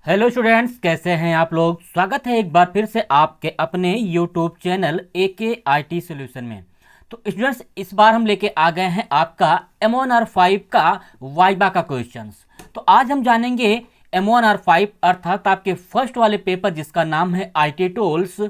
Hello students, कैसे हैं आप लोग। स्वागत है एक बार फिर से आपके अपने यूट्यूब चैनल AKIT सॉल्यूशन में। तो स्टूडेंट्स, इस बार हम लेके आ गए हैं आपका M1R5 का वाइवा का क्वेश्चंस। तो आज हम जानेंगे M1R5 अर्थात आपके फर्स्ट वाले पेपर जिसका नाम है IT टूल्स,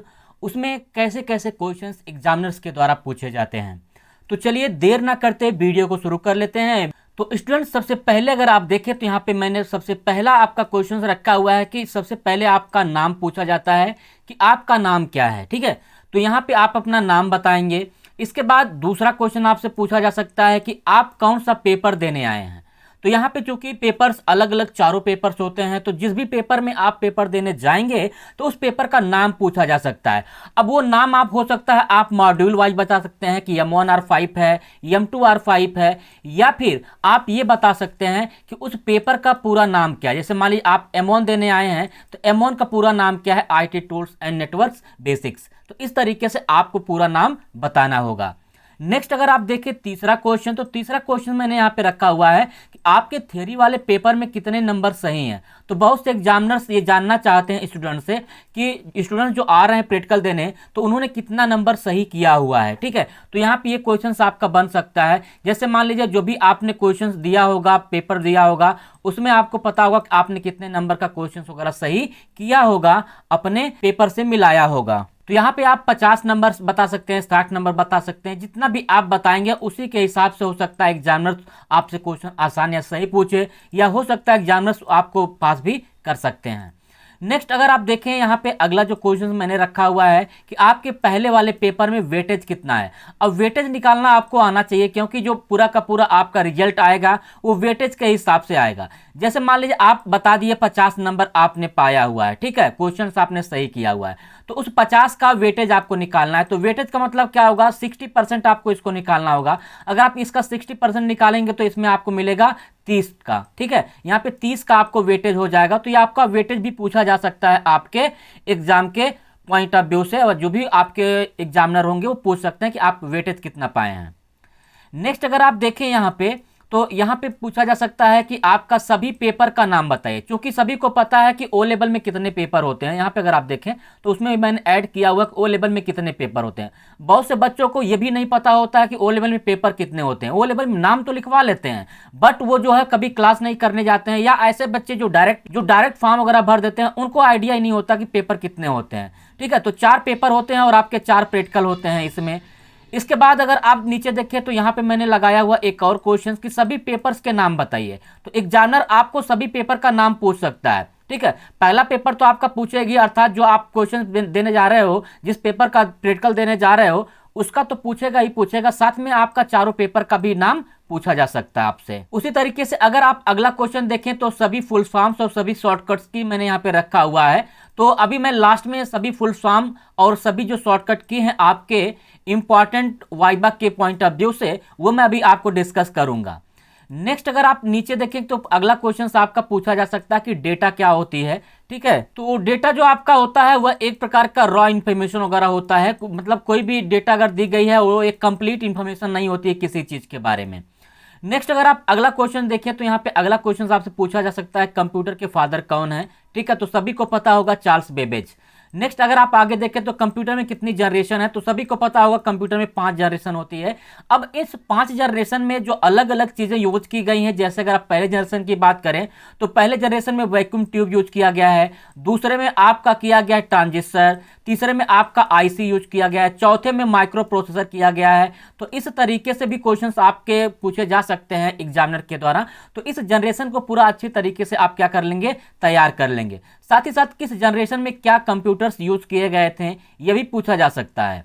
उसमें कैसे कैसे क्वेश्चंस एग्जामिनर्स के द्वारा पूछे जाते हैं। तो चलिए देर ना करते वीडियो को शुरू कर लेते हैं। तो स्टूडेंट्स, सबसे पहले अगर आप देखें तो यहाँ पे मैंने सबसे पहला आपका क्वेश्चन रखा हुआ है कि सबसे पहले आपका नाम पूछा जाता है कि आपका नाम क्या है। ठीक है, तो यहाँ पे आप अपना नाम बताएंगे। इसके बाद दूसरा क्वेश्चन आपसे पूछा जा सकता है कि आप कौन सा पेपर देने आए हैं। तो यहाँ पे चूंकि पेपर्स अलग अलग चारों पेपर्स होते हैं, तो जिस भी पेपर में आप पेपर देने जाएंगे तो उस पेपर का नाम पूछा जा सकता है। अब वो नाम आप हो सकता है आप मॉड्यूल वाइज बता सकते हैं कि M1R5 है, M2R5 है, या फिर आप ये बता सकते हैं कि उस पेपर का पूरा नाम क्या है। जैसे मान लीजिए आप M1 देने आए हैं तो M1 का पूरा नाम क्या है, IT tools and networks basics. तो इस तरीके से आपको पूरा नाम बताना होगा। नेक्स्ट अगर आप देखें तीसरा क्वेश्चन, तो तीसरा क्वेश्चन मैंने यहाँ पे रखा हुआ है कि आपके थ्योरी वाले पेपर में कितने नंबर सही हैं। तो बहुत से एग्जामिनर्स ये जानना चाहते हैं स्टूडेंट से कि स्टूडेंट जो आ रहे हैं प्रैक्टिकल देने तो उन्होंने कितना नंबर सही किया हुआ है। ठीक है, तो यहाँ पे ये क्वेश्चन आपका बन सकता है। जैसे मान लीजिए जो भी आपने क्वेश्चन दिया होगा, पेपर दिया होगा, उसमें आपको पता होगा कि आपने कितने नंबर का क्वेश्चन वगैरह सही किया होगा, अपने पेपर से मिलाया होगा। तो यहाँ पे आप 50 नंबर बता सकते हैं, 60 नंबर बता सकते हैं, जितना भी आप बताएंगे उसी के हिसाब से हो सकता है एग्जामिनर आपसे क्वेश्चन आसान या सही पूछे, या हो सकता है एग्जामिनर आपको पास भी कर सकते हैं। नेक्स्ट अगर आप देखें यहाँ पे अगला जो क्वेश्चन मैंने रखा हुआ है कि आपके पहले वाले पेपर में वेटेज कितना है। अब वेटेज निकालना आपको आना चाहिए, क्योंकि जो पूरा का पूरा आपका रिजल्ट आएगा वो वेटेज के हिसाब से आएगा। जैसे मान लीजिए आप बता दिए 50 नंबर आपने पाया हुआ है, ठीक है, क्वेश्चन आपने सही किया हुआ है, तो उस 50 का वेटेज आपको निकालना है। तो वेटेज का मतलब क्या होगा, 60% आपको इसको निकालना होगा। अगर आप इसका 60% निकालेंगे तो इसमें आपको मिलेगा 30 का। ठीक है, यहाँ पे 30 का आपको वेटेज हो जाएगा। तो ये आपका वेटेज भी पूछा जा सकता है आपके एग्जाम के पॉइंट ऑफ व्यू से, और जो भी आपके एग्जामिनर होंगे वो पूछ सकते हैं कि आप वेटेज कितना पाए हैं। नेक्स्ट अगर आप देखें यहाँ पे, तो यहाँ पे पूछा जा सकता है कि आपका सभी पेपर का नाम बताइए। क्योंकि सभी को पता है कि O लेवल में कितने पेपर होते हैं। यहाँ पे अगर आप देखें तो उसमें मैंने ऐड किया हुआ कि O लेवल में कितने पेपर होते हैं। बहुत से बच्चों को ये भी नहीं पता होता है कि O लेवल में पेपर कितने होते हैं। O लेवल में नाम तो लिखवा लेते हैं, बट वो जो है कभी क्लास नहीं करने जाते हैं, या ऐसे बच्चे जो डायरेक्ट फॉर्म वगैरह भर देते हैं, उनको आइडिया ही नहीं होता कि पेपर कितने होते हैं। ठीक है, तो 4 पेपर होते हैं और आपके 4 प्रैक्टिकल होते हैं इसमें। इसके बाद अगर आप नीचे देखें तो यहाँ पे मैंने लगाया हुआ एक और क्वेश्चन कि सभी पेपर्स के नाम बताइए। तो एग्जामिनर आपको सभी पेपर का नाम पूछ सकता है। ठीक है, पहला पेपर तो आपका पूछेगी, अर्थात जो आप क्वेश्चन देने जा रहे हो, जिस पेपर का प्रैक्टिकल देने जा रहे हो उसका तो पूछेगा ही पूछेगा, साथ में आपका चारों पेपर का भी नाम पूछा जा सकता है आपसे। उसी तरीके से अगर आप अगला क्वेश्चन देखें तो सभी फुल फॉर्म्स और सभी शॉर्टकट्स की मैंने यहाँ पे रखा हुआ है। तो अभी मैं लास्ट में सभी फुल फॉर्म और सभी जो शॉर्टकट की हैं आपके इंपॉर्टेंट वाइवा के पॉइंट ऑफ व्यू से, वो मैं अभी आपको डिस्कस करूंगा। नेक्स्ट अगर आप नीचे देखें तो अगला क्वेश्चन आपका पूछा जा सकता है कि डेटा क्या होती है। ठीक है, तो डेटा जो आपका होता है वह एक प्रकार का रॉ इन्फॉर्मेशन वगैरह होता है। मतलब कोई भी डेटा अगर दी गई है वो एक कंप्लीट इन्फॉर्मेशन नहीं होती है किसी चीज के बारे में। नेक्स्ट अगर आप अगला क्वेश्चन देखें तो यहाँ पे अगला क्वेश्चन आपसे पूछा जा सकता है कंप्यूटर के फादर कौन है। ठीक है, तो सभी को पता होगा चार्ल्स बेबेज। नेक्स्ट अगर आप आगे देखें तो कंप्यूटर में कितनी जनरेशन है, तो सभी को पता होगा कंप्यूटर में 5 जनरेशन होती है। अब इस 5 जनरेशन में जो अलग अलग चीजें यूज की गई हैं, जैसे अगर आप पहले जनरेशन की बात करें तो पहले जनरेशन में वैक्यूम ट्यूब यूज किया गया है, दूसरे में आपका किया गया है ट्रांजिस्टर, तीसरे में आपका IC यूज किया गया है, चौथे में माइक्रो प्रोसेसर किया गया है। तो इस तरीके से भी क्वेश्चंस आपके पूछे जा सकते हैं एग्जामिनर के द्वारा। तो इस जनरेशन को पूरा अच्छी तरीके से आप क्या कर लेंगे, तैयार कर लेंगे। साथ ही साथ किस जनरेशन में क्या कंप्यूटर्स यूज किए गए थे यह भी पूछा जा सकता है।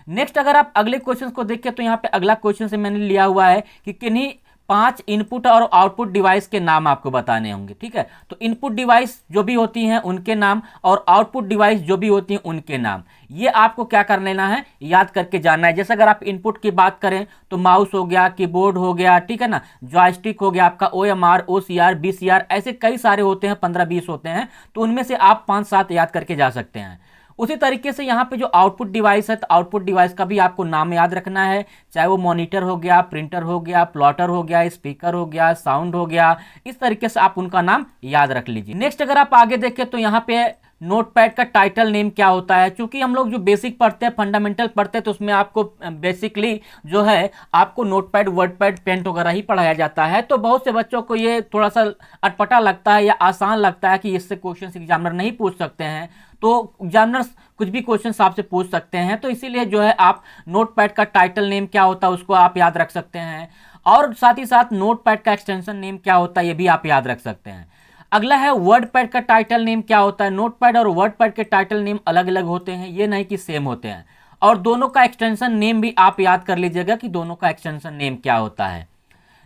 नेक्स्ट अगर आप अगले क्वेश्चन को देखें तो यहाँ पे अगला क्वेश्चन से मैंने लिया हुआ है कि किन्हीं 5 इनपुट और आउटपुट डिवाइस के नाम आपको बताने होंगे। ठीक है, तो इनपुट डिवाइस जो भी होती हैं उनके नाम और आउटपुट डिवाइस जो भी होती हैं उनके नाम, ये आपको क्या कर लेना है, याद करके जाना है। जैसे अगर आप इनपुट की बात करें तो माउस हो गया, कीबोर्ड हो गया, ठीक है ना, जॉयस्टिक हो गया, आपका OMR, OCR, BCR, ऐसे कई सारे होते हैं, 15-20 होते हैं। तो उनमें से आप 5-7 याद करके जा सकते हैं। उसी तरीके से यहाँ पे जो आउटपुट डिवाइस है, तो आउटपुट डिवाइस का भी आपको नाम याद रखना है, चाहे वो मॉनिटर हो गया, प्रिंटर हो गया, प्लॉटर हो गया, स्पीकर हो गया, साउंड हो गया, इस तरीके से आप उनका नाम याद रख लीजिए। नेक्स्ट अगर आप आगे देखें तो यहाँ पे नोटपैड का टाइटल नेम क्या होता है। चूंकि हम लोग जो बेसिक पढ़ते हैं, फंडामेंटल पढ़ते हैं, तो उसमें आपको बेसिकली जो है आपको नोटपैड, वर्डपैड, पेंट वगैरह ही पढ़ाया जाता है। तो बहुत से बच्चों को ये थोड़ा सा अटपटा लगता है या आसान लगता है कि इससे क्वेश्चन एग्जामिनर नहीं पूछ सकते हैं, तो एग्जामिनर्स कुछ भी क्वेश्चन आपसे पूछ सकते हैं। तो इसीलिए जो है आप नोटपैड का टाइटल नेम क्या होता है उसको आप याद रख सकते हैं, और साथ ही साथ नोटपैड का एक्सटेंशन नेम क्या होता है ये भी आप याद रख सकते हैं। अगला है वर्डपैड का टाइटल नेम क्या होता है। नोटपैड और वर्डपैड के टाइटल नेम अलग अलग होते हैं, ये नहीं कि सेम होते हैं, और दोनों का एक्सटेंशन नेम भी आप याद कर लीजिएगा कि दोनों का एक्सटेंशन नेम क्या होता है।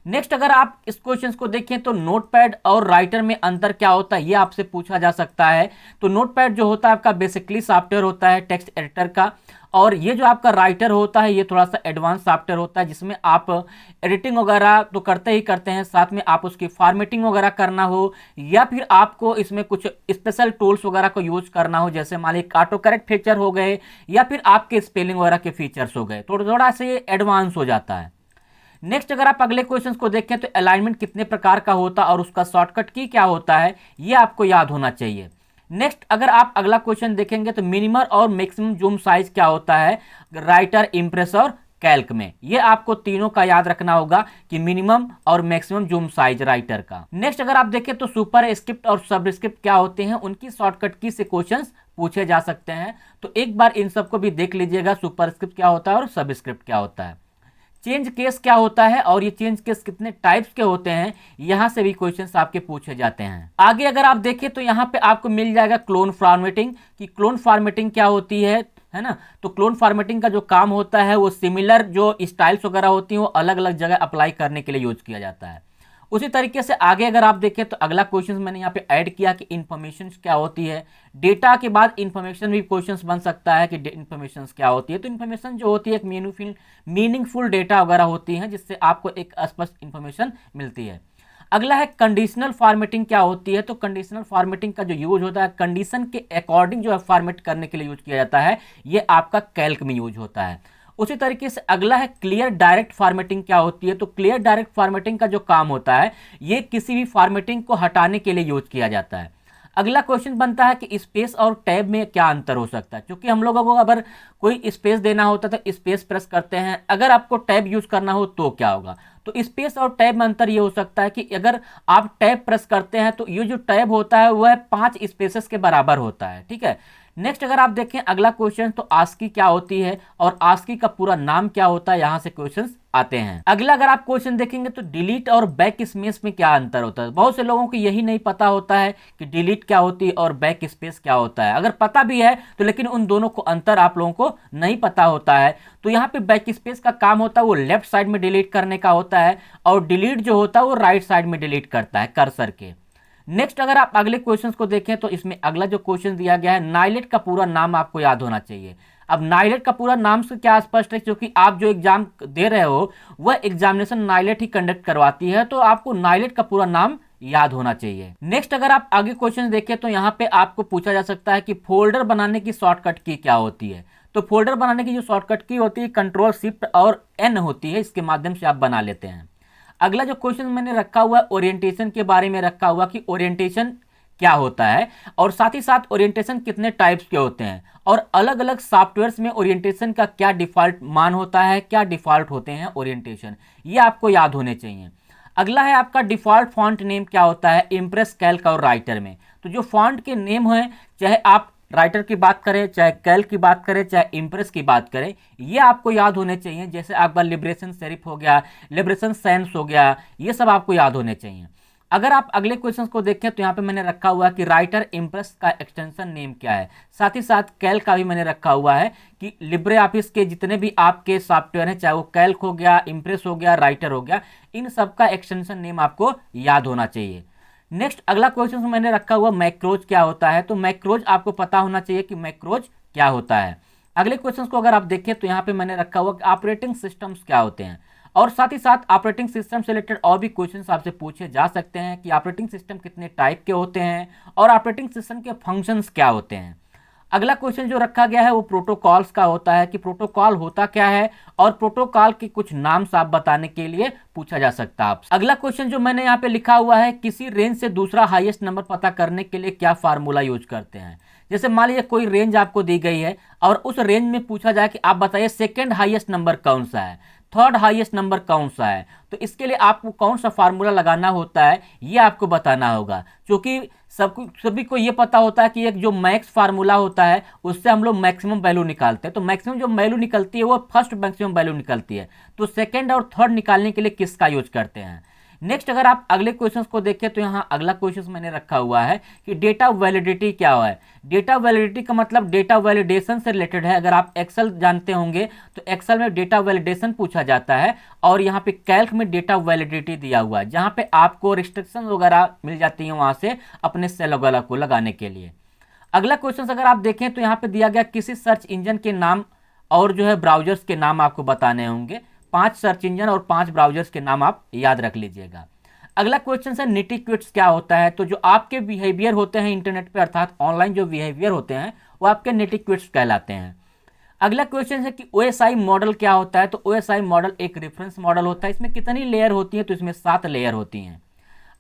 नेक्स्ट अगर आप इस क्वेश्चन को देखें तो नोटपैड और राइटर में अंतर क्या होता है ये आपसे पूछा जा सकता है। तो नोटपैड जो होता है आपका बेसिकली सॉफ्टवेयर होता है टेक्स्ट एडिटर का, और ये जो आपका राइटर होता है ये थोड़ा सा एडवांस सॉफ्टवेयर होता है, जिसमें आप एडिटिंग वगैरह तो करते ही करते हैं, साथ में आप उसकी फॉर्मेटिंग वगैरह करना हो, या फिर आपको इसमें कुछ स्पेशल टूल्स वगैरह को यूज करना हो, जैसे मान लीजिए ऑटो करेक्ट फीचर हो गए, या फिर आपके स्पेलिंग वगैरह के फीचर्स हो गए, तो थोड़ा सा ये एडवांस हो जाता है। नेक्स्ट अगर आप अगले क्वेश्चन को देखें तो अलाइनमेंट कितने प्रकार का होता है और उसका शॉर्टकट की क्या होता है ये आपको याद होना चाहिए। नेक्स्ट अगर आप अगला क्वेश्चन देखेंगे तो मिनिमम और मैक्सिमम जूम साइज क्या होता है राइटर, इम्प्रेस और कैल्क में, ये आपको तीनों का याद रखना होगा कि मिनिमम और मैक्सिमम जूम साइज राइटर का। नेक्स्ट अगर आप देखें तो सुपर स्क्रिप्ट और सबस्क्रिप्ट क्या होते हैं, उनकी शॉर्टकट की से क्वेश्चंस पूछे जा सकते हैं, तो एक बार इन सबको भी देख लीजिएगा, सुपर स्क्रिप्ट क्या होता है और सबस्क्रिप्ट क्या होता है। चेंज केस क्या होता है और ये चेंज केस कितने टाइप्स के होते हैं, यहां से भी क्वेश्चंस आपके पूछे जाते हैं। आगे अगर आप देखें तो यहाँ पे आपको मिल जाएगा क्लोन फॉर्मेटिंग, कि क्लोन फॉर्मेटिंग क्या होती है ना। तो क्लोन फॉर्मेटिंग का जो काम होता है वो सिमिलर जो स्टाइल्स वगैरह होती हैं वो अलग अलग जगह अप्लाई करने के लिए यूज किया जाता है। उसी तरीके से आगे अगर आप देखें तो अगला क्वेश्चन मैंने यहाँ पे ऐड किया कि इन्फॉर्मेशन क्या होती है। डेटा के बाद इन्फॉर्मेशन भी क्वेश्चन बन सकता है कि इन्फॉर्मेशन क्या होती है। तो इन्फॉर्मेशन जो होती है एक मीनिंगफुल डेटा वगैरह होती है, जिससे आपको एक स्पष्ट इन्फॉर्मेशन मिलती है। अगला है कंडीशनल फॉर्मेटिंग क्या होती है। तो कंडीशनल फॉर्मेटिंग का जो यूज होता है कंडीशन के अकॉर्डिंग जो है फॉर्मेट करने के लिए यूज किया जाता है, ये आपका कैल्क में यूज होता है। उसी तरीके से अगला है क्लियर डायरेक्ट फॉर्मेटिंग क्या होती है। तो क्लियर डायरेक्ट फॉर्मेटिंग का जो काम होता है ये किसी भी फॉर्मेटिंग को हटाने के लिए यूज किया जाता है। अगला क्वेश्चन बनता है कि स्पेस और टैब में क्या अंतर हो सकता है। क्योंकि हम लोगों को अगर कोई स्पेस देना होता है तो स्पेस प्रेस करते हैं, अगर आपको टैब यूज करना हो तो क्या होगा। तो स्पेस और टैब में अंतर ये हो सकता है कि अगर आप टैब प्रेस करते हैं तो ये जो टैब होता है वह 5 स्पेसेस के बराबर होता है, ठीक है। नेक्स्ट अगर आप देखें अगला क्वेश्चन तो आस्की क्या होती है और आस्की का पूरा नाम क्या होता है, यहां से क्वेश्चंस आते हैं। अगला अगर आप क्वेश्चन देखेंगे तो डिलीट और बैक स्पेस में क्या अंतर होता है। बहुत से लोगों को यही नहीं पता होता है कि डिलीट क्या होती है और बैक स्पेस क्या होता है। अगर पता भी है तो लेकिन उन दोनों को अंतर आप लोगों को नहीं पता होता है। तो यहाँ पे बैक स्पेस का काम होता है वो लेफ्ट साइड में डिलीट करने का होता है, और डिलीट जो होता है वो राइट साइड में डिलीट करता है कर्सर के। नेक्स्ट अगर आप अगले क्वेश्चंस को देखें तो इसमें अगला जो क्वेश्चन दिया गया है नाइलेट का पूरा नाम आपको याद होना चाहिए। अब नाइलेट का पूरा नाम से क्या स्पष्ट है, क्योंकि आप जो एग्जाम दे रहे हो वह एग्जामिनेशन नाइलेट ही कंडक्ट करवाती है, तो आपको नाइलेट का पूरा नाम याद होना चाहिए। नेक्स्ट अगर आप आगे क्वेश्चन देखें तो यहाँ पे आपको पूछा जा सकता है कि फोल्डर बनाने की शॉर्टकट की क्या होती है। तो फोल्डर बनाने की जो शॉर्टकट की होती है कंट्रोल शिफ्ट और एन होती है, इसके माध्यम से आप बना लेते हैं। अगला जो क्वेश्चन मैंने रखा हुआ है ओरिएंटेशन के बारे में रखा हुआ कि ओरिएंटेशन क्या होता है, और साथ ही साथ ओरिएंटेशन कितने टाइप्स के होते हैं, और अलग अलग सॉफ्टवेयर्स में ओरिएंटेशन का क्या डिफॉल्ट मान होता है, क्या डिफॉल्ट होते हैं ओरिएंटेशन, ये आपको याद होने चाहिए। अगला है आपका डिफॉल्ट फॉन्ट नेम क्या होता है इम्प्रेस, कैल्क और राइटर में। तो जो फॉन्ट के नेम हैं, चाहे आप राइटर की बात करें, चाहे कैल्क की बात करें, चाहे इम्प्रेस की बात करें, ये आपको याद होने चाहिए। जैसे आपका लिबरेशन सेरिफ हो गया, लिबरेशन सैंस हो गया, ये सब आपको याद होने चाहिए। अगर आप अगले क्वेश्चन को देखें तो यहाँ पे मैंने रखा हुआ है कि राइटर इम्प्रेस का एक्सटेंशन नेम क्या है। साथ ही साथ कैल्क का भी मैंने रखा हुआ है कि लिब्रे ऑफिस के जितने भी आपके सॉफ्टवेयर हैं, चाहे वो कैल्क हो गया, इम्प्रेस हो गया, राइटर हो गया, इन सब का एक्सटेंशन नेम आपको याद होना चाहिए। नेक्स्ट अगला क्वेश्चन मैंने रखा हुआ मैक्रोज क्या होता है। तो मैक्रोज आपको पता होना चाहिए कि मैक्रोज क्या होता है। अगले क्वेश्चन को अगर आप देखें तो यहाँ पे मैंने रखा हुआ कि ऑपरेटिंग सिस्टम्स क्या होते हैं, और साथ ही साथ ऑपरेटिंग सिस्टम से रिलेटेड और भी क्वेश्चंस आपसे पूछे जा सकते हैं कि ऑपरेटिंग सिस्टम कितने टाइप के होते हैं और ऑपरेटिंग सिस्टम के फंक्शंस क्या होते हैं। अगला क्वेश्चन जो रखा गया है वो प्रोटोकॉल्स का होता है कि प्रोटोकॉल होता क्या है और प्रोटोकॉल के कुछ नाम आप बताने के लिए पूछा जा सकता है आपसे। अगला क्वेश्चन जो मैंने यहाँ पे लिखा हुआ है, किसी रेंज से दूसरा हाईएस्ट नंबर पता करने के लिए क्या फार्मूला यूज करते हैं। जैसे मान लीजिए कोई रेंज आपको दी गई है और उस रेंज में पूछा जाए कि आप बताइए सेकेंड हाईएस्ट नंबर कौन सा है, थर्ड हाईएस्ट नंबर कौन सा है, तो इसके लिए आपको कौन सा फार्मूला लगाना होता है ये आपको बताना होगा। क्योंकि सभी को ये पता होता है कि एक जो मैक्स फार्मूला होता है उससे हम लोग मैक्सिमम वैल्यू निकालते हैं, तो मैक्सिमम जो वैल्यू निकलती है वो फर्स्ट मैक्सिमम वैल्यू निकलती है, तो सेकेंड और थर्ड निकालने के लिए किसका यूज करते हैं। नेक्स्ट अगर आप अगले क्वेश्चंस को देखें तो यहाँ अगला क्वेश्चन मैंने रखा हुआ है कि डेटा वैलिडिटी क्या है। डेटा वैलिडिटी का मतलब डेटा वैलिडेशन से रिलेटेड है। अगर आप एक्सेल जानते होंगे तो एक्सेल में डेटा वैलिडेशन पूछा जाता है और यहाँ पे कैल्क में डेटा वैलिडिटी दिया हुआ है, जहाँ पे आपको रिस्ट्रिक्शन वगैरह मिल जाती है वहाँ से अपने सेल वगैरह को लगाने के लिए। अगला क्वेश्चन अगर आप देखें तो यहाँ पे दिया गया किसी सर्च इंजन के नाम और जो है ब्राउजर्स के नाम आपको बताने होंगे। 5 सर्च इंजन और 5 ब्राउजर्स के नाम आप याद रख लीजिएगा। अगला क्वेश्चन है निटी क्विट्स क्या होता है। तो जो आपके बिहेवियर होते हैं इंटरनेट पे अर्थात ऑनलाइन जो बिहेवियर होते हैं वो आपके निटी क्विट्स कहलाते हैं। अगला क्वेश्चन है कि ओएसआई मॉडल क्या होता है। तो ओएसआई मॉडल एक रेफरेंस मॉडल होता है। इसमें कितनी लेयर होती है, तो इसमें 7 लेयर होती हैं।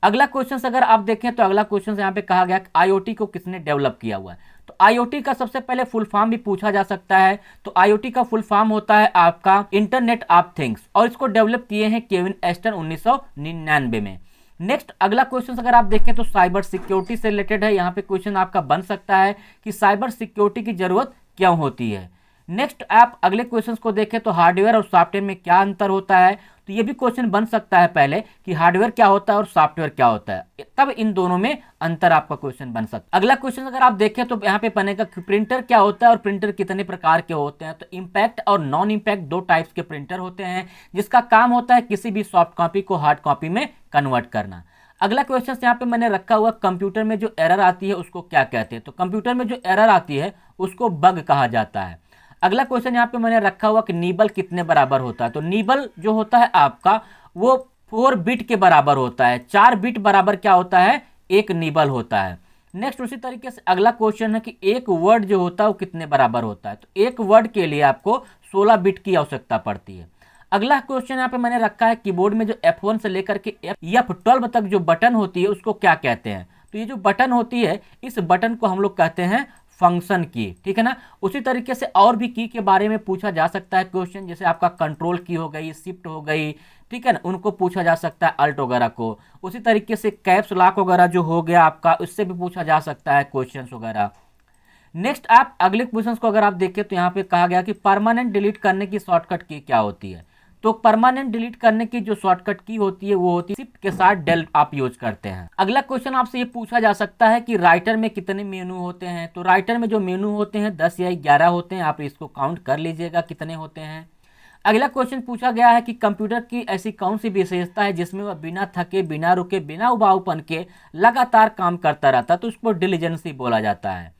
अगला क्वेश्चन अगर आप देखें तो अगला क्वेश्चन यहाँ पे कहा गया कि आईओटी को किसने डेवलप किया हुआ है। तो आईओटी का सबसे पहले फुल फॉर्म भी पूछा जा सकता है। तो आईओटी का फुल फॉर्म होता है आपका इंटरनेट ऑफ थिंग्स और इसको डेवलप किए हैं केविन एस्टन 1999 में। नेक्स्ट अगला क्वेश्चन अगर आप देखें तो साइबर सिक्योरिटी से रिलेटेड है। यहाँ पे क्वेश्चन आपका बन सकता है कि साइबर सिक्योरिटी की जरूरत क्यों होती है। नेक्स्ट आप अगले क्वेश्चंस को देखें तो हार्डवेयर और सॉफ्टवेयर में क्या अंतर होता है। तो ये भी क्वेश्चन बन सकता है पहले कि हार्डवेयर क्या होता है और सॉफ्टवेयर क्या होता है, तब इन दोनों में अंतर आपका क्वेश्चन बन सकता है। अगला क्वेश्चन अगर आप देखें तो यहाँ पे बनेगा कि प्रिंटर क्या होता है और प्रिंटर कितने प्रकार के होते हैं। तो इम्पैक्ट और नॉन इम्पैक्ट 2 टाइप्स के प्रिंटर होते हैं जिसका काम होता है किसी भी सॉफ्ट कॉपी को हार्ड कॉपी में कन्वर्ट करना। अगला क्वेश्चन यहाँ पे मैंने रखा हुआ कंप्यूटर में जो एरर आती है उसको क्या कहते हैं। तो कंप्यूटर में जो एरर आती है उसको बग कहा जाता है। अगला क्वेश्चन यहाँ पे मैंने रखा हुआ कि नीबल कितने बराबर होता है। तो नीबल जो होता है आपका वो 4 बिट के बराबर होता है। 4 बिट बराबर क्या होता है, एक नीबल होता है। नेक्स्ट उसी तरीके से अगला क्वेश्चन है कि एक वर्ड जो होता है वो कितने बराबर होता है। तो एक वर्ड के लिए आपको 16 बिट की आवश्यकता पड़ती है। अगला क्वेश्चन यहाँ पे मैंने रखा है कीबोर्ड में जो F1 से लेकर के F12 तक जो बटन होती है उसको क्या कहते हैं। तो ये जो बटन होती है इस बटन को हम लोग कहते हैं फंक्शन की, ठीक है ना। उसी तरीके से और भी की के बारे में पूछा जा सकता है क्वेश्चन, जैसे आपका कंट्रोल की हो गई, शिफ्ट हो गई, ठीक है ना, उनको पूछा जा सकता है, अल्ट वगैरह को। उसी तरीके से कैप्स लॉक वगैरह जो हो गया आपका उससे भी पूछा जा सकता है क्वेश्चन वगैरह। नेक्स्ट आप अगले क्वेश्चन को अगर आप देखें तो यहाँ पे कहा गया कि परमानेंट डिलीट करने की शॉर्टकट की क्या होती है। तो परमानेंट डिलीट करने की जो शॉर्टकट की होती है वो होती है शिफ्ट के साथ डेल आप यूज करते हैं। अगला क्वेश्चन आपसे ये पूछा जा सकता है कि राइटर में कितने मेनू होते हैं। तो राइटर में जो मेनू होते हैं 10 या 11 होते हैं, आप इसको काउंट कर लीजिएगा कितने होते हैं। अगला क्वेश्चन पूछा गया है कि कंप्यूटर की ऐसी कौन सी विशेषता है जिसमें वह बिना थके, बिना रुके, बिना उबाऊपन के लगातार काम करता रहता है। तो उसको डिलीजेंसी बोला जाता है।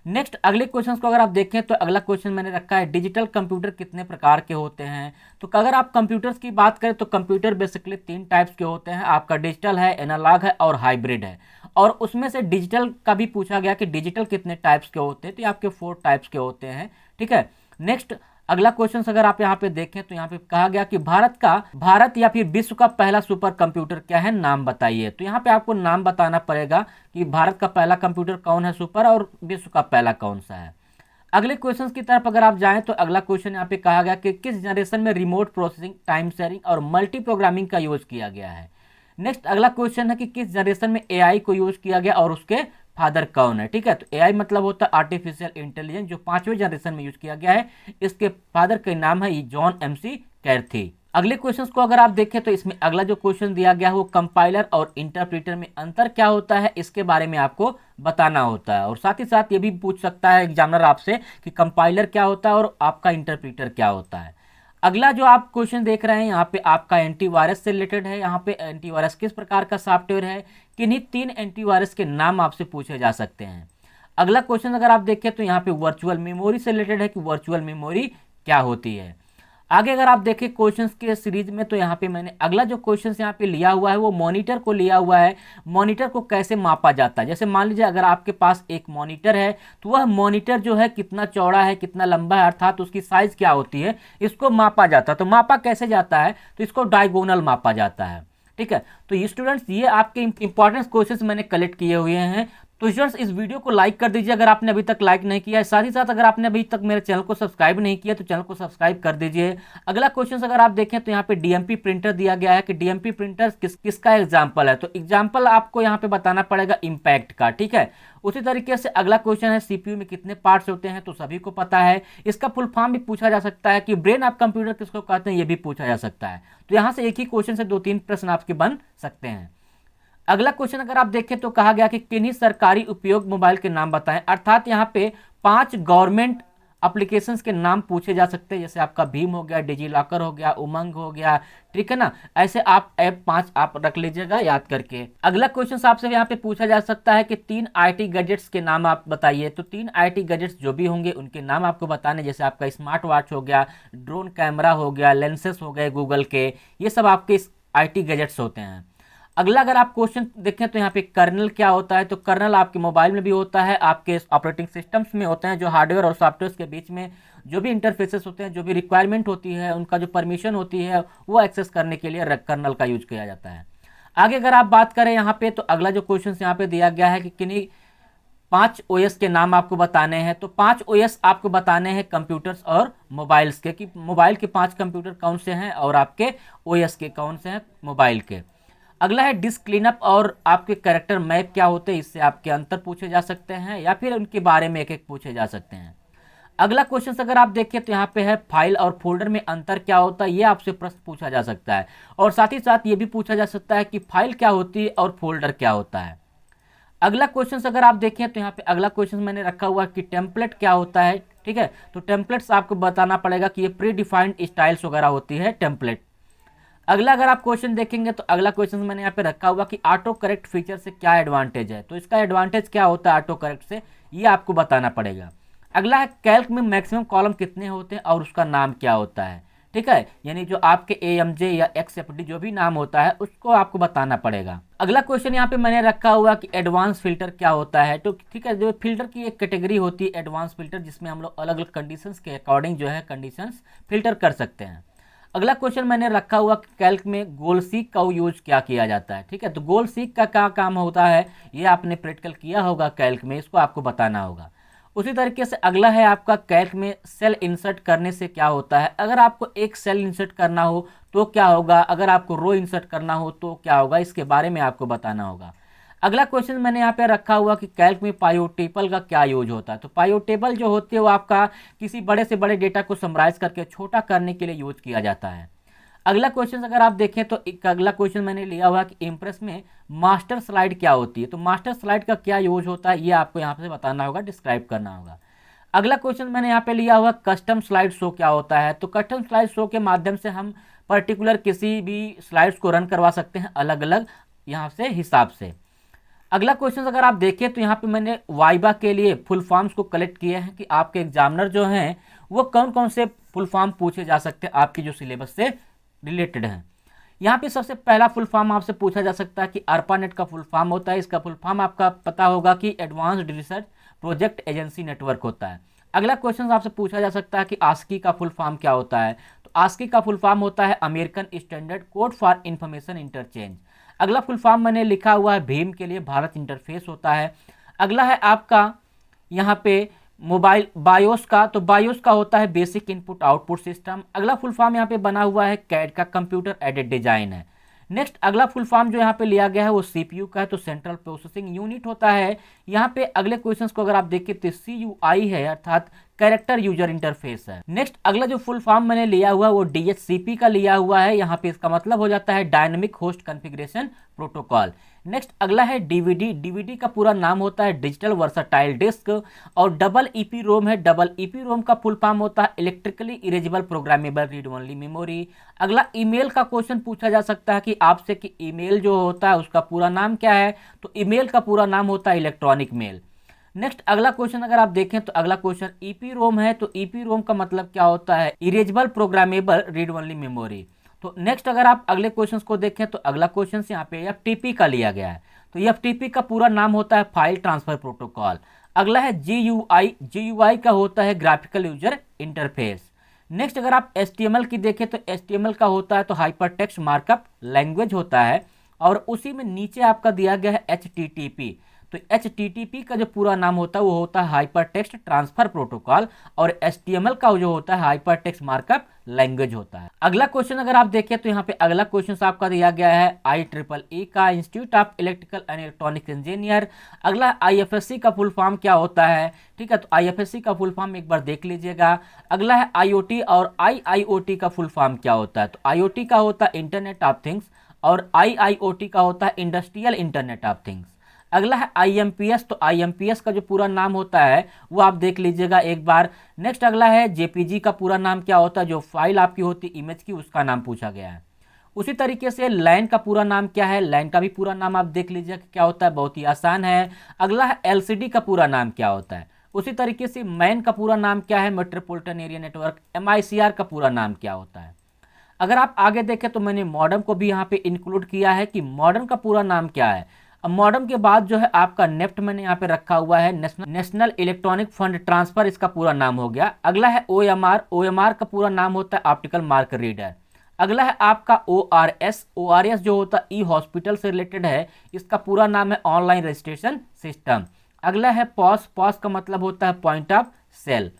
नेक्स्ट अगले क्वेश्चन को अगर आप देखें तो अगला क्वेश्चन मैंने रखा है डिजिटल कंप्यूटर कितने प्रकार के होते हैं। तो अगर आप कंप्यूटर्स की बात करें तो कंप्यूटर बेसिकली 3 टाइप्स के होते हैं। आपका डिजिटल है, एनालॉग है और हाइब्रिड है। और उसमें से डिजिटल का भी पूछा गया कि डिजिटल कितने टाइप्स के होते हैं। तो ये आपके 4 टाइप्स के होते हैं, ठीक है। नेक्स्ट अगला क्वेश्चन अगर आप यहाँ पे देखें तो यहाँ पे कहा गया कि भारत या फिर विश्व का पहला सुपर कंप्यूटर क्या है, नाम बताइए। तो यहाँ पे आपको नाम बताना पड़ेगा कि भारत का पहला कंप्यूटर कौन है सुपर और विश्व का पहला कौन सा है। अगले क्वेश्चन की तरफ अगर आप जाएं तो अगला क्वेश्चन यहाँ पे कहा गया कि किस जनरेशन में रिमोट प्रोसेसिंग, टाइम शेयरिंग और मल्टी प्रोग्रामिंग का यूज किया गया है। नेक्स्ट अगला क्वेश्चन है कि किस जनरेशन में एआई को यूज किया गया और उसके फादर कौन है, ठीक है। तो एआई मतलब होता है आर्टिफिशियल इंटेलिजेंस, जो 5वें जनरेशन में यूज किया गया है। इसके फादर का नाम है जॉन एमसी कैर्थी। अगले क्वेश्चन को अगर आप देखें तो इसमें अगला जो क्वेश्चन दिया गया है वो कंपाइलर और इंटरप्रेटर में अंतर क्या होता है इसके बारे में आपको बताना होता है। और साथ ही साथ ये भी पूछ सकता है एग्जामिनर आपसे कि कंपाइलर क्या होता है और आपका इंटरप्रेटर क्या होता है। अगला जो आप क्वेश्चन देख रहे हैं यहाँ पे आपका एंटीवायरस से रिलेटेड है। यहाँ पे एंटीवायरस किस प्रकार का सॉफ्टवेयर है, किन्हीं 3 एंटीवायरस के नाम आपसे पूछे जा सकते हैं। अगला क्वेश्चन अगर आप देखें तो यहाँ पे वर्चुअल मेमोरी से रिलेटेड है कि वर्चुअल मेमोरी क्या होती है। आगे अगर आप देखें क्वेश्चंस के सीरीज में, तो यहाँ पे मैंने अगला जो क्वेश्चंस यहाँ पे लिया हुआ है वो मॉनिटर को लिया हुआ है। मॉनिटर को कैसे मापा जाता है, जैसे मान लीजिए अगर आपके पास एक मॉनिटर है तो वह मॉनिटर जो है कितना चौड़ा है, कितना लंबा है, अर्थात उसकी साइज क्या होती है, इसको मापा जाता है। तो मापा कैसे जाता है, तो इसको डायगोनल मापा जाता है। ठीक है, तो ये स्टूडेंट्स ये आपके इंपॉर्टेंट क्वेश्चंस मैंने कलेक्ट किए हुए हैं। तो स्टूडेंट्स इस वीडियो को लाइक कर दीजिए अगर आपने अभी तक लाइक नहीं किया है। साथ ही साथ अगर आपने अभी तक मेरे चैनल को सब्सक्राइब नहीं किया तो चैनल को सब्सक्राइब कर दीजिए। अगला क्वेश्चन अगर आप देखें तो यहाँ पे डीएमपी प्रिंटर दिया गया है कि डीएमपी प्रिंटर किसका एग्जाम्पल है, तो एग्जाम्पल आपको यहाँ पे बताना पड़ेगा इम्पैक्ट का। ठीक है, उसी तरीके से अगला क्वेश्चन है सीपीयू में कितने पार्ट्स होते हैं, तो सभी को पता है। इसका फुल फॉर्म भी पूछा जा सकता है कि ब्रेन ऑफ कंप्यूटर किसको कहते हैं, ये भी पूछा जा सकता है। तो यहाँ से एक ही क्वेश्चन से 2-3 प्रश्न आपके बन सकते हैं। अगला क्वेश्चन अगर आप देखें तो कहा गया कि किन्हीं सरकारी उपयोग मोबाइल के नाम बताएं, अर्थात यहाँ पे 5 गवर्नमेंट एप्लीकेशंस के नाम पूछे जा सकते हैं, जैसे आपका भीम हो गया, डिजी लॉकर हो गया, उमंग हो गया। ठीक है ना, ऐसे आप ऐप 5 आप रख लीजिएगा याद करके। अगला क्वेश्चन आपसे यहाँ पे पूछा जा सकता है कि 3 आईटी गैजेट्स के नाम आप बताइए। तो 3 आईटी गैजेट्स जो भी होंगे उनके नाम आपको बताने, जैसे आपका स्मार्ट वॉच हो गया, ड्रोन कैमरा हो गया, लेंसेस हो गए गूगल के, ये सब आपके आईटी गैजेट्स होते हैं। अगला अगर आप क्वेश्चन देखें तो यहाँ पे कर्नल क्या होता है, तो कर्नल आपके मोबाइल में भी होता है, आपके ऑपरेटिंग सिस्टम्स में होते हैं, जो हार्डवेयर और सॉफ्टवेयर के बीच में जो भी इंटरफेसेस होते हैं, जो भी रिक्वायरमेंट होती है, उनका जो परमिशन होती है वो एक्सेस करने के लिए कर्नल का यूज किया जाता है। आगे अगर आप बात करें यहाँ पे, तो अगला जो क्वेश्चन यहाँ पे दिया गया है कि किन्हीं 5 ओएस के नाम आपको बताने हैं। तो 5 ओएस आपको बताने हैं कंप्यूटर्स और मोबाइल्स के, कि मोबाइल के 5 कंप्यूटर कौन से हैं और आपके ओएस के कौन से हैं मोबाइल के। अगला है डिस्क क्लीनअप और आपके कैरेक्टर मैप क्या होते हैं, इससे आपके अंतर पूछे जा सकते हैं या फिर उनके बारे में एक एक पूछे जा सकते हैं। अगला क्वेश्चन अगर आप देखें तो यहाँ पे है फाइल और फोल्डर में अंतर क्या होता है, ये आपसे प्रश्न पूछा जा सकता है। और साथ ही साथ ये भी पूछा जा सकता है कि फाइल क्या होती है और फोल्डर क्या होता है। अगला क्वेश्चन अगर आप देखें तो यहाँ पे अगला क्वेश्चन मैंने रखा हुआ है कि टेम्पलेट क्या होता है। ठीक है, तो टेम्पलेट्स आपको बताना पड़ेगा कि ये प्री डिफाइंड स्टाइल्स वगैरह होती है टेम्पलेट। अगला अगर आप क्वेश्चन देखेंगे तो अगला क्वेश्चन मैंने यहाँ पे रखा हुआ कि ऑटो करेक्ट फीचर से क्या एडवांटेज है, तो इसका एडवांटेज क्या होता है ऑटो करेक्ट से, ये आपको बताना पड़ेगा। अगला है कैल्क में मैक्सिमम कॉलम कितने होते हैं और उसका नाम क्या होता है। ठीक है, यानी जो आपके AMJ या XFD जो भी नाम होता है उसको आपको बताना पड़ेगा। अगला क्वेश्चन यहाँ पे मैंने रखा हुआ कि एडवांस फिल्टर क्या होता है। तो ठीक है, जो फिल्टर की एक कैटेगरी होती है एडवांस फिल्टर, जिसमें हम लोग अलग अलग कंडीशंस के अकॉर्डिंग जो है कंडीशंस फिल्टर कर सकते हैं। अगला क्वेश्चन मैंने रखा हुआ कि कैल्क में गोल सीक का यूज क्या किया जाता है। ठीक है, तो गोल सीक का क्या काम होता है, ये आपने प्रैक्टिकल किया होगा कैल्क में, इसको आपको बताना होगा। उसी तरीके से अगला है आपका कैल्क में सेल इंसर्ट करने से क्या होता है। अगर आपको एक सेल इंसर्ट करना हो तो क्या होगा, अगर आपको रो इंसर्ट करना हो तो क्या होगा, इसके बारे में आपको बताना होगा। अगला क्वेश्चन मैंने यहाँ पे रखा हुआ कि कैल्क में पाइवट टेबल का क्या यूज होता है। तो पाइवट टेबल जो होती है वो आपका किसी बड़े से बड़े डेटा को समराइज करके छोटा करने के लिए यूज किया जाता है। अगला क्वेश्चन अगर आप देखें तो एक अगला क्वेश्चन मैंने लिया हुआ कि इम्प्रेस में मास्टर स्लाइड क्या होती है। तो मास्टर स्लाइड का क्या यूज होता है, ये आपको यहाँ से बताना होगा, डिस्क्राइब करना होगा। अगला क्वेश्चन मैंने यहाँ पे लिया हुआ कस्टम स्लाइड शो क्या होता है। तो कस्टम स्लाइड शो के माध्यम से हम पर्टिकुलर किसी भी स्लाइड्स को रन करवा सकते हैं अलग अलग यहाँ से हिसाब से। अगला क्वेश्चन अगर आप देखें तो यहाँ पे मैंने वाइबा के लिए फुल फॉर्म्स को कलेक्ट किए हैं कि आपके एग्जामिनर जो हैं वो कौन कौन से फुल फॉर्म पूछे जा सकते हैं आपकी जो सिलेबस से रिलेटेड हैं। यहाँ पे सबसे पहला फुल फॉर्म आपसे पूछा जा सकता है कि ARPANET का फुल फॉर्म होता है। इसका फुल फॉर्म आपका पता होगा कि advanced research project agency network होता है। अगला क्वेश्चन आपसे पूछा जा सकता है कि ASCII का फुल फॉर्म क्या होता है। तो ASCII का फुल फॉर्म होता है American standard code for information interchange. अगला फुल फॉर्म मैंने लिखा हुआ है भीम के लिए भारत इंटरफेस होता है। अगला है आपका यहाँ पे मोबाइल बायोस का, तो बायोस का होता है बेसिक इनपुट आउटपुट सिस्टम। अगला फुल फॉर्म यहाँ पे बना हुआ है कैड का, कंप्यूटर एडेड डिजाइन है। नेक्स्ट अगला फुल फॉर्म जो यहाँ पे लिया गया है वो CPU का है, तो सेंट्रल प्रोसेसिंग यूनिट होता है। यहाँ पे अगले क्वेश्चंस को अगर आप देखें तो CUI है, अर्थात कैरेक्टर यूजर इंटरफेस है। नेक्स्ट अगला जो फुल फॉर्म मैंने लिया हुआ है वो DHCP का लिया हुआ है। यहाँ पे इसका मतलब हो जाता है dynamic host configuration protocol. Next अगला है DVD का पूरा नाम होता है डिजिटल वर्सटाइल डिस्क। और डबल EP रोम है, डबल EP रोम का फुल फॉर्म होता है electrically erasable programmable read only memory. अगला ईमेल का क्वेश्चन पूछा जा सकता है कि आपसे कि ईमेल जो होता है उसका पूरा नाम क्या है। तो ईमेल का पूरा नाम होता है इलेक्ट्रॉनिक मेल। नेक्स्ट अगला क्वेश्चन अगर आप देखें तो अगला क्वेश्चन ईपी रोम है। तो ईपी रोम का मतलब क्या होता है? Erasable programmable read only memory. तो नेक्स्ट अगर आप अगले क्वेश्चन को देखें तो अगला क्वेश्चन यहाँ पे एफटीपी का लिया गया है। तो एफटीपी का पूरा नाम होता है फाइल ट्रांसफर प्रोटोकॉल। अगला है जीयूआई। जीयूआई का होता है ग्राफिकल यूजर इंटरफेस। नेक्स्ट अगर आप एचटीएमएल की देखें तो एचटीएमएल का होता है तो हाइपर टेक्स्ट मार्कअप लैंग्वेज होता है। और उसी में नीचे आपका दिया गया है एचटीटीपी। तो एचटीटीपी का जो पूरा नाम होता है वो होता है हाइपर टेक्स्ट ट्रांसफर प्रोटोकॉल। और एचटीएमएल का जो होता है हाइपर टेक्स्ट मार्कअप लैंग्वेज होता है। अगला क्वेश्चन अगर आप देखें तो यहाँ पे अगला क्वेश्चन आपका दिया गया है IEEE का, institute of electrical and electronics engineer. अगला आईएफएससी का फुल फॉर्म क्या होता है? ठीक है, तो आईएफएससी का फुल फॉर्म एक बार देख लीजिएगा। अगला है आईओटी, और आईआईओटी का फुल फॉर्म क्या होता है? तो आईओटी का होता है इंटरनेट ऑफ थिंग्स, और आईआईओटी का होता है इंडस्ट्रियल इंटरनेट ऑफ थिंग्स। अगला है आईएमपीएस। तो आईएमपीएस का जो पूरा नाम होता है वो आप देख लीजिएगा एक बार। नेक्स्ट अगला है जेपीजी का पूरा नाम क्या होता है? जो फाइल आपकी होती है इमेज की, उसका नाम पूछा गया है। उसी तरीके से लैन का पूरा नाम क्या है? लैन का भी पूरा नाम आप देख लीजिएगा क्या होता है, बहुत ही आसान है। अगला है एलसीडी का पूरा नाम क्या होता है? उसी तरीके से मैन का पूरा नाम क्या है? Metropolitan area network. एमआईसीआर का पूरा नाम क्या होता है? अगर आप आगे देखें तो मैंने मॉडर्न को भी यहाँ पे इंक्लूड किया है कि मॉडर्न का पूरा नाम क्या है। अब मॉडर्न के बाद जो है आपका नेफ्ट मैंने यहाँ पे रखा हुआ है, नेशनल इलेक्ट्रॉनिक फंड ट्रांसफर, इसका पूरा नाम हो गया। अगला है ओएमआर। ओएमआर का पूरा नाम होता है ऑप्टिकल मार्क रीडर। अगला है आपका ओआरएस। ओआरएस जो होता है ई हॉस्पिटल से रिलेटेड है, इसका पूरा नाम है ऑनलाइन रजिस्ट्रेशन सिस्टम। अगला है पॉस। पॉस का मतलब होता है पॉइंट ऑफ सेल।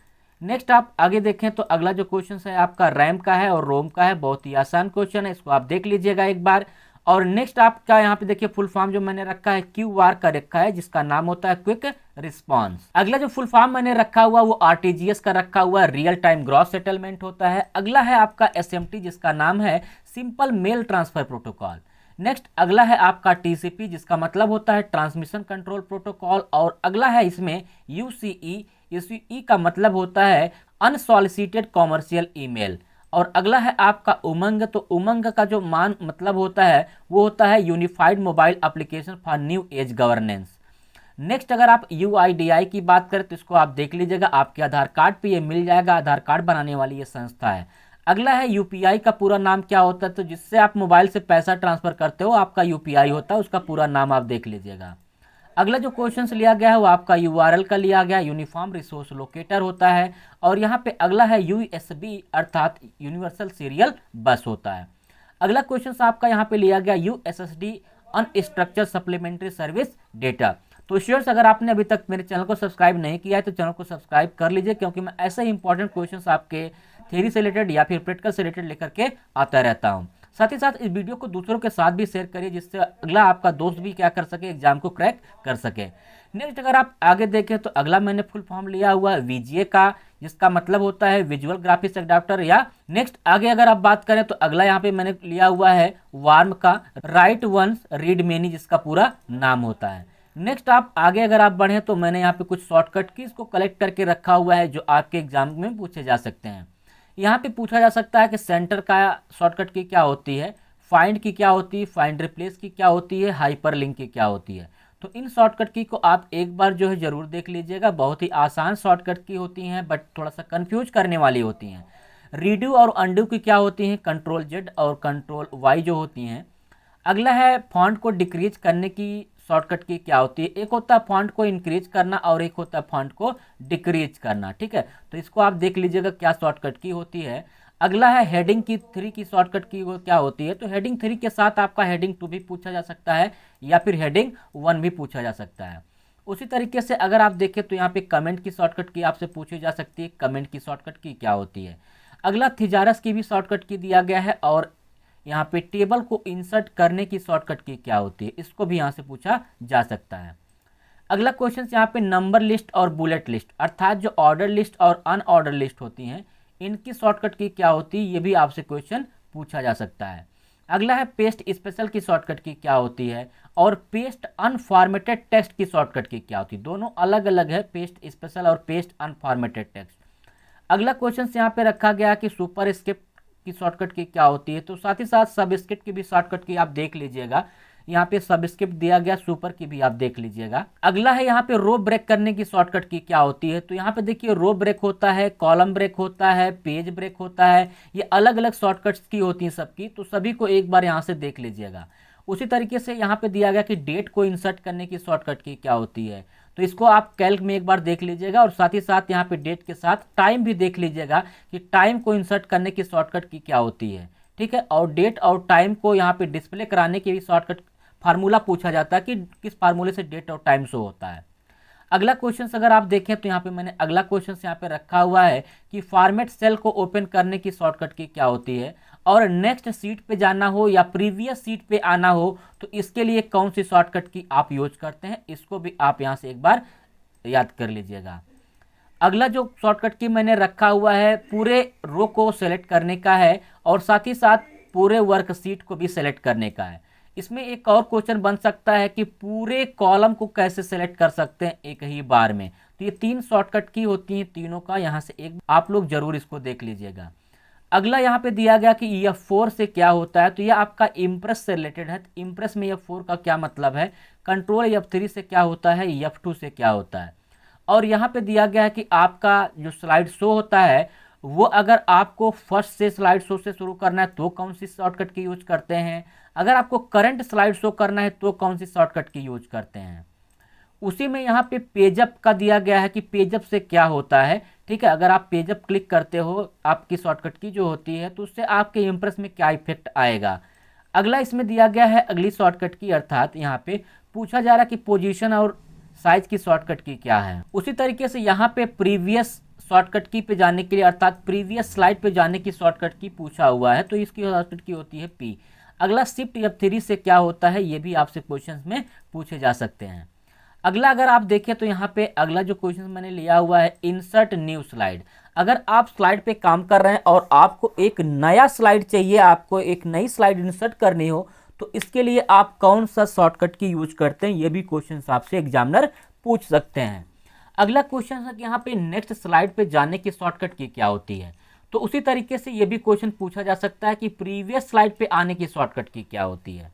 नेक्स्ट आप आगे देखें तो अगला जो क्वेश्चन है आपका रैम का है और रोम का है, बहुत ही आसान क्वेश्चन है, इसको आप देख लीजिएगा एक बार। और नेक्स्ट आपका यहाँ पे देखिए फुल फॉर्म जो मैंने रखा है क्यूआर का रखा है, जिसका नाम होता है क्विक रिस्पांस। अगला जो फुल फॉर्म मैंने रखा हुआ वो आरटीजीएस का रखा हुआ है, रियल टाइम ग्रॉस सेटलमेंट होता है। अगला है आपका एसएमटी, जिसका नाम है simple mail transfer protocol. Next अगला है आपका टीसीपी, जिसका मतलब होता है ट्रांसमिशन कंट्रोल प्रोटोकॉल। और अगला है इसमें यूसीई। यूसीई का मतलब होता है अनसॉलिसिटेड कॉमर्शियल ईमेल। और अगला है आपका उमंग। तो उमंग का जो मान मतलब होता है वो होता है unified mobile application for new age governance. Next अगर आप यूआईडीआई की बात करें तो इसको आप देख लीजिएगा, आपके आधार कार्ड पे ये मिल जाएगा, आधार कार्ड बनाने वाली ये संस्था है। अगला है यूपीआई का पूरा नाम क्या होता है? तो जिससे आप मोबाइल से पैसा ट्रांसफर करते हो आपका यूपीआई होता है, उसका पूरा नाम आप देख लीजिएगा। अगला जो क्वेश्चन लिया गया है वो आपका यूआरएल का लिया गया, यूनिफॉर्म रिसोर्स लोकेटर होता है। और यहाँ पे अगला है यूएसबी अर्थात यूनिवर्सल सीरियल बस होता है। अगला क्वेश्चन आपका यहाँ पे लिया गया USSD unstructured supplementary service data. तो स्टूडेंट्स अगर आपने अभी तक मेरे चैनल को सब्सक्राइब नहीं किया है तो चैनल को सब्सक्राइब कर लीजिए, क्योंकि मैं ऐसे ही इंपॉर्टेंट क्वेश्चंस आपके थ्योरी से रिलेटेड या फिर प्रैक्टिकल से रिलेटेड लेकर के आता रहता हूँ। साथ ही साथ इस वीडियो को दूसरों के साथ भी शेयर करिए, जिससे अगला आपका दोस्त भी क्या कर सके, एग्जाम को क्रैक कर सके। नेक्स्ट अगर आप आगे देखें तो अगला मैंने फुल फॉर्म लिया हुआ है वीजीए का, जिसका मतलब होता है विजुअल ग्राफिक्स एडाप्टर। या नेक्स्ट आगे अगर आप बात करें तो अगला यहाँ पे मैंने लिया हुआ है वार्म का राइट वंस रीड मेनी, जिसका पूरा नाम होता है। नेक्स्ट आप आगे अगर आप बढ़ें तो मैंने यहाँ पे कुछ शॉर्टकट की इसको कलेक्ट करके रखा हुआ है, जो आपके एग्जाम में पूछे जा सकते हैं। यहाँ पे पूछा जा सकता है कि सेंटर का शॉर्टकट की क्या होती है, फाइंड की क्या होती है, फाइंड रिप्लेस की क्या होती है, हाइपर लिंक की क्या होती है। तो इन शॉर्टकट की को आप एक बार जो है जरूर देख लीजिएगा, बहुत ही आसान शॉर्टकट की होती हैं, बट थोड़ा सा कंफ्यूज करने वाली होती हैं। रीडू और अंडू की क्या होती हैं, कंट्रोल जेड और कंट्रोल वाई जो होती हैं। अगला है फॉन्ट को डिक्रीज करने की शॉर्टकट की क्या होती है, एक होता है फॉन्ट को इंक्रीज करना और एक होता है फॉन्ट को डिक्रीज करना। ठीक है, तो इसको आप देख लीजिएगा क्या शॉर्टकट की होती है। अगला है हेडिंग की 3 की शॉर्टकट की वो क्या होती है, तो हेडिंग 3 के साथ आपका हेडिंग 2 भी पूछा जा सकता है या फिर हेडिंग 1 भी पूछा जा सकता है। उसी तरीके से अगर आप देखें तो यहाँ पे कमेंट की शॉर्टकट की आपसे पूछी जा सकती है, कमेंट की शॉर्टकट की क्या होती है। अगला थिजारस की भी शॉर्टकट की दिया गया है, और यहाँ पे टेबल को इंसर्ट करने की शॉर्टकट की क्या होती है, इसको भी यहाँ से पूछा जा सकता है। अगला क्वेश्चन यहाँ पे नंबर लिस्ट और बुलेट लिस्ट अर्थात जो ऑर्डर लिस्ट और अनऑर्डर लिस्ट होती हैं, इनकी शॉर्टकट की क्या होती है, ये भी आपसे क्वेश्चन पूछा जा सकता है। अगला है पेस्ट स्पेशल की शॉर्टकट की क्या होती है, और पेस्ट अनफॉर्मेटेड टेक्स्ट की शॉर्टकट की क्या होती है, दोनों अलग अलग है, पेस्ट स्पेशल और पेस्ट अनफॉर्मेटेड टेक्स्ट। अगला क्वेश्चन यहाँ पे रखा गया कि सुपरस्क्रिप्ट की शॉर्टकट की क्या होती है, तो साथ ही साथ सबस्क्रिप्ट की भी शॉर्टकट की आप देख लीजिएगा। यहाँ पे सबस्क्रिप्ट दिया गया, सुपर की भी आप देख लीजिएगा। अगला है यहाँ पे रो ब्रेक करने की शॉर्टकट की क्या होती है। तो यहाँ पे देखिए रो ब्रेक होता है, कॉलम ब्रेक होता है, पेज ब्रेक होता है, ये अलग अलग शॉर्टकट्स की होती है सबकी, तो सभी को एक बार यहाँ से देख लीजिएगा। उसी तरीके से यहाँ पे दिया गया कि डेट को इंसर्ट करने की शॉर्टकट की क्या होती है, तो इसको आप कैल्क में एक बार देख लीजिएगा और साथ ही साथ यहाँ पे डेट के साथ टाइम भी देख लीजिएगा कि टाइम को इंसर्ट करने की शॉर्टकट की क्या होती है। ठीक है, और डेट और टाइम को यहाँ पे डिस्प्ले कराने की भी शॉर्टकट फार्मूला पूछा जाता है कि किस फार्मूले से डेट और टाइम शो होता है। अगला क्वेश्चन अगर आप देखें तो यहाँ पे मैंने अगला क्वेश्चन यहाँ पे रखा हुआ है कि फॉर्मेट सेल को ओपन करने की शॉर्टकट की क्या होती है, और नेक्स्ट सीट पे जाना हो या प्रीवियस सीट पे आना हो तो इसके लिए कौन सी शॉर्टकट की आप यूज करते हैं, इसको भी आप यहाँ से एक बार याद कर लीजिएगा। अगला जो शॉर्टकट की मैंने रखा हुआ है पूरे रो को सेलेक्ट करने का है और साथ ही साथ पूरे वर्कशीट को भी सेलेक्ट करने का है। इसमें एक और क्वेश्चन बन सकता है कि पूरे कॉलम को कैसे सेलेक्ट कर सकते हैं एक ही बार में। तो ये 3 शॉर्टकट की होती हैं, तीनों का यहाँ से एक आप लोग जरूर इसको देख लीजिएगा। अगला यहाँ पे दिया गया कि F4 से क्या होता है, तो यह आपका इम्प्रेस से रिलेटेड है। इम्प्रेस में F4 का क्या मतलब है, कंट्रोल F3 से क्या होता है, F2 से क्या होता है। और यहाँ पे दिया गया है कि आपका जो स्लाइड शो होता है वो अगर आपको फर्स्ट से स्लाइड शो से शुरू करना है तो कौन सी शॉर्टकट की यूज करते हैं, अगर आपको करंट स्लाइड शो करना है तो कौन सी शॉर्टकट की यूज करते हैं। उसी में यहाँ पे पेजअप का दिया गया है कि पेजअप से क्या होता है। ठीक है, अगर आप पेजअप क्लिक करते हो आपकी शॉर्टकट की जो होती है तो उससे आपके इम्प्रेस में क्या इफेक्ट आएगा। अगला इसमें दिया गया है अगली शॉर्टकट की, अर्थात यहाँ पे पूछा जा रहा है कि पोजीशन और साइज की शॉर्टकट की क्या है। उसी तरीके से यहाँ पे प्रीवियस शॉर्टकट की पे जाने के लिए अर्थात प्रीवियस स्लाइड पे जाने की शॉर्टकट की पूछा हुआ है, तो इसकी शॉर्टकट की होती है पी। अगला शिफ्ट F3 से क्या होता है, ये भी आपसे क्वेश्चंस में पूछे जा सकते हैं। अगला अगर आप देखें तो यहाँ पे अगला जो क्वेश्चन मैंने लिया हुआ है इंसर्ट न्यू स्लाइड। अगर आप स्लाइड पे काम कर रहे हैं और आपको एक नया स्लाइड चाहिए, आपको एक नई स्लाइड इंसर्ट करनी हो, तो इसके लिए आप कौन सा शॉर्टकट की यूज करते हैं, ये भी क्वेश्चन आपसे एग्जामिनर पूछ सकते हैं। अगला क्वेश्चन है कि यहाँ पे नेक्स्ट स्लाइड पे जाने की शॉर्टकट की क्या होती है, तो उसी तरीके से ये भी क्वेश्चन पूछा जा सकता है कि प्रीवियस स्लाइड पे आने की शॉर्टकट की क्या होती है।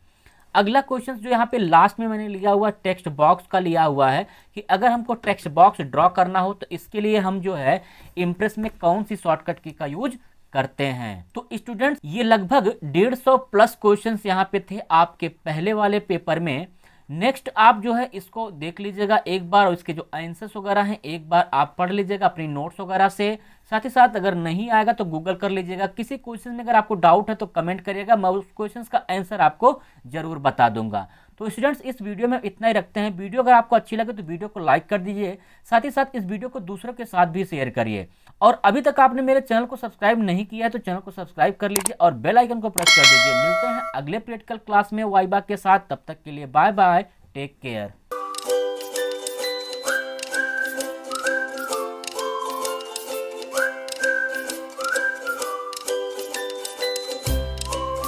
अगला क्वेश्चन जो यहाँ पे लास्ट में मैंने लिया हुआ टेक्स्ट बॉक्स का लिया हुआ है कि अगर हमको टेक्स्ट बॉक्स ड्रॉ करना हो तो इसके लिए हम जो है इम्प्रेस में कौन सी शॉर्टकट की का यूज करते हैं। तो स्टूडेंट्स ये लगभग 150 प्लस क्वेश्चंस यहाँ पे थे आपके पहले वाले पेपर में। नेक्स्ट आप जो है इसको देख लीजिएगा एक बार और इसके जो आंसर्स वगैरह हैं एक बार आप पढ़ लीजिएगा अपनी नोट्स वगैरह से। साथ ही साथ अगर नहीं आएगा तो गूगल कर लीजिएगा। किसी क्वेश्चन में अगर आपको डाउट है तो कमेंट करिएगा, मैं उस क्वेश्चन का आंसर आपको जरूर बता दूंगा। तो स्टूडेंट्स इस वीडियो में इतना ही रखते हैं। वीडियो अगर आपको अच्छी लगे तो वीडियो को लाइक कर दीजिए, साथ ही साथ इस वीडियो को दूसरों के साथ भी शेयर करिए। और अभी तक आपने मेरे चैनल को सब्सक्राइब नहीं किया है तो चैनल को सब्सक्राइब कर लीजिए और बेल आइकन को प्रेस कर दीजिए। मिलते हैं अगले प्रैक्टिकल क्लास में वाइबा के साथ, तब तक के लिए बाय बाय, टेक केयर।